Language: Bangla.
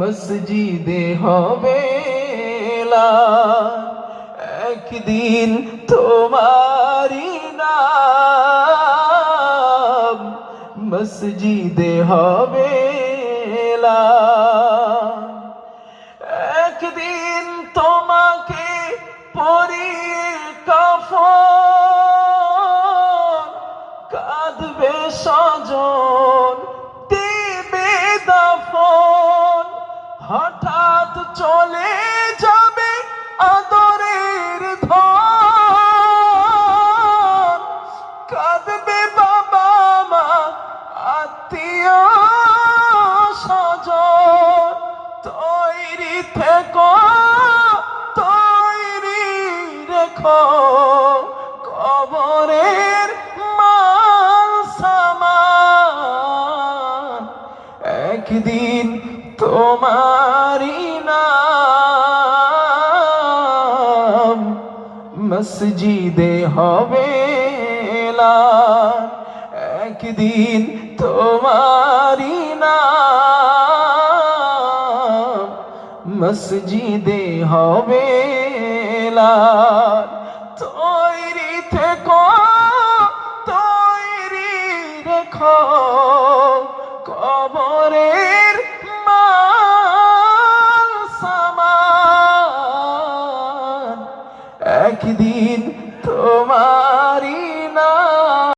মসজিদে হবে এলান, একদিন তোমারি নাম মসজিদে হবে এলান। একদিন তোমাকে পরিয়ে কাফন, কাঁদবে স্বজন দিবে দাফন। হঠাৎ চলে যাবে আদরের ধন, কাঁদবে বাবা মা আত্মীয় স্বজন। তৈরি থেকো তৈরি রেখো কবরের মাল সামান, একদিন তোমারি নাম মসজিদে হবে এলান, একদিন তোমারি নাম মসজিদে হবে এলান। তৈরি থেকো তৈরি রেখো কবরের মাল সামান, একদিন